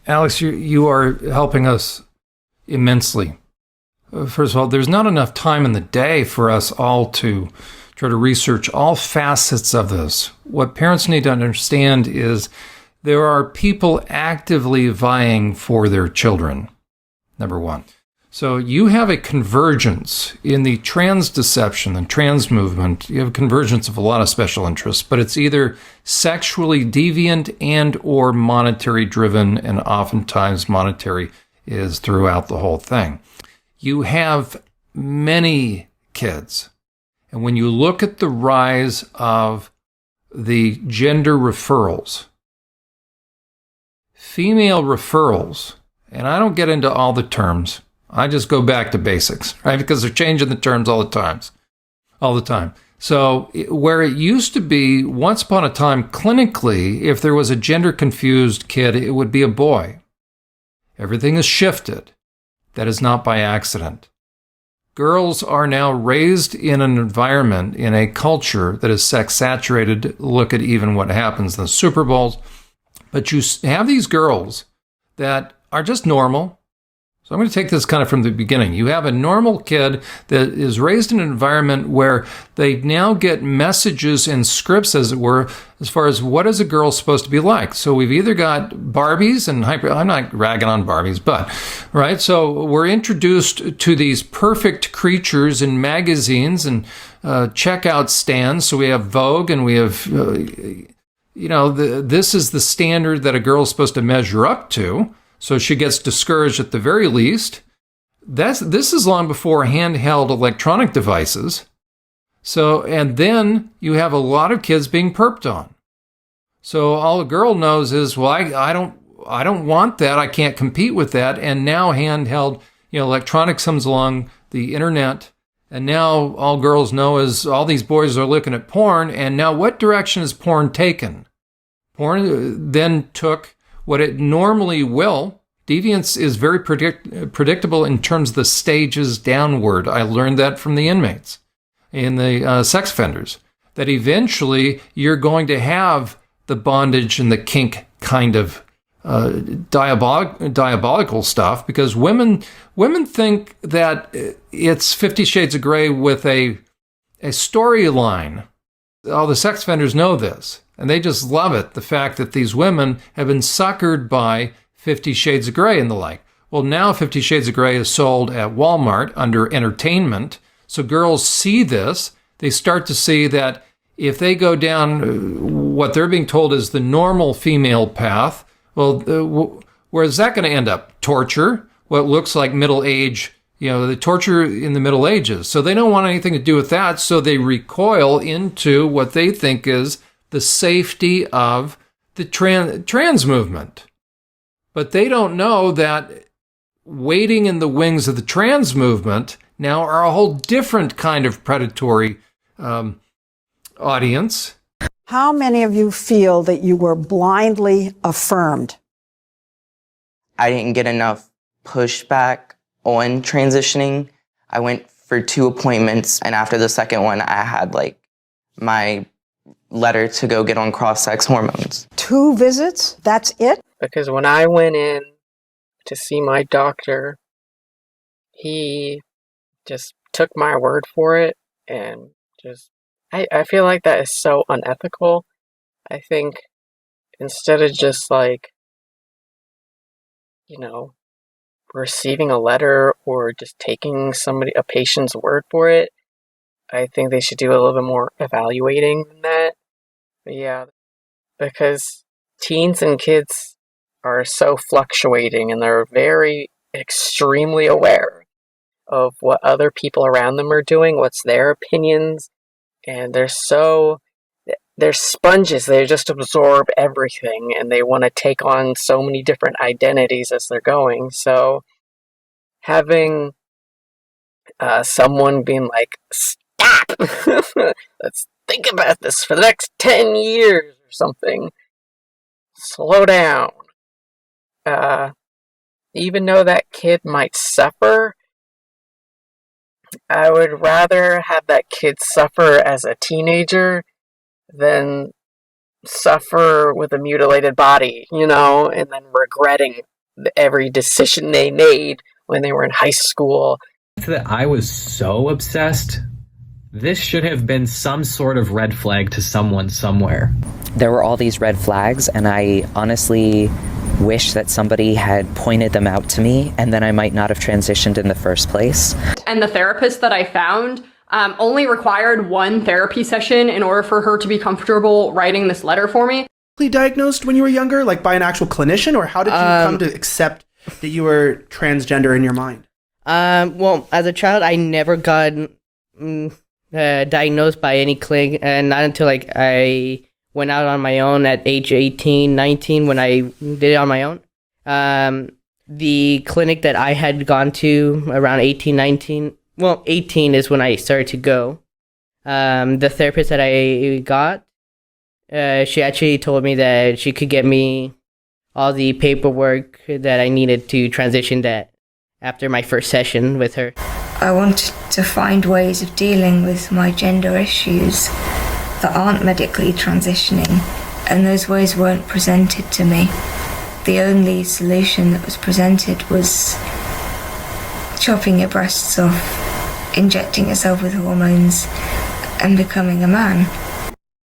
Alex, you are helping us immensely. First of all, there's not enough time in the day for us all to try to research all facets of this. What parents need to understand is there are people actively vying for their children, number one. So you have a convergence in the trans deception and trans movement. You have a convergence of a lot of special interests, but it's either sexually deviant and or monetary driven, and oftentimes monetary is throughout the whole thing. You have many kids. And when you look at the rise of the gender referrals, female referrals, and I don't get into all the terms, I just go back to basics, right? Because they're changing the terms all the time. So where it used to be, once upon a time, clinically, if there was a gender confused kid, it would be a boy. Everything has shifted. That is not by accident. Girls are now raised in an environment, in a culture that is sex saturated. Look at even what happens in the Super Bowls. But you have these girls that are just normal. So I'm going to take this kind of from the beginning. You have a normal kid that is raised in an environment where they now get messages and scripts, as it were, as far as what is a girl supposed to be like. So we've either got Barbies and I'm not ragging on Barbies, but, right? So we're introduced to these perfect creatures in magazines and checkout stands. So we have Vogue and we have, this is the standard that a girl is supposed to measure up to. So she gets discouraged at the very least. This is long before handheld electronic devices. So, and then you have a lot of kids being perped on. So all a girl knows is, well, I don't want that. I can't compete with that. And now handheld, electronics comes along, the internet, and now all girls know is all these boys are looking at porn. And now what direction is porn taken? Porn then took what it normally will. Deviance is very predictable in terms of the stages downward. I learned that from the inmates and the sex offenders, that eventually you're going to have the bondage and the kink kind of diabolical stuff, because women think that it's 50 Shades of Grey with a storyline. All the sex offenders know this. And they just love it, the fact that these women have been suckered by 50 Shades of Grey and the like. Well, now 50 Shades of Grey is sold at Walmart under entertainment. So girls see this. They start to see that if they go down what they're being told is the normal female path, well, where is that going to end up? Torture, what looks like middle age, the torture in the Middle Ages. So they don't want anything to do with that. So they recoil into what they think is the safety of the trans movement. But they don't know that waiting in the wings of the trans movement now are a whole different kind of predatory audience. How many of you feel that you were blindly affirmed? I didn't get enough pushback on transitioning. I went for 2 appointments, and after the second one, I had my letter to go get on cross-sex hormones. 2 visits? That's it? Because when I went in to see my doctor, he just took my word for it, and I feel like that is so unethical. I think instead of just receiving a letter or just taking a patient's word for it, I think they should do a little bit more evaluating than that. But yeah, because teens and kids are so fluctuating, and they're very extremely aware of what other people around them are doing, what's their opinions, and they're sponges. They just absorb everything, and they want to take on so many different identities as they're going. So having someone being like, stop, let's think about this for the next 10 years or something, slow down. Even though that kid might suffer, I would rather have that kid suffer as a teenager than suffer with a mutilated body, and then regretting every decision they made when they were in high school. That I was so obsessed. This should have been some sort of red flag to someone somewhere. There were all these red flags, and I honestly wish that somebody had pointed them out to me, and then I might not have transitioned in the first place. And the therapist that I found only required one therapy session in order for her to be comfortable writing this letter for me. Diagnosed when you were younger, like by an actual clinician, or how did you come to accept that you were transgender in your mind? Well, as a child, I never got diagnosed by any clinic, and not until I went out on my own at age 18, 19, when I did it on my own. The clinic that I had gone to around 18, 19, well, 18 is when I started to go. The therapist that I got, she actually told me that she could get me all the paperwork that I needed to transition that after my first session with her. I wanted to find ways of dealing with my gender issues that aren't medically transitioning, and those ways weren't presented to me. The only solution that was presented was chopping your breasts off, injecting yourself with hormones, and becoming a man.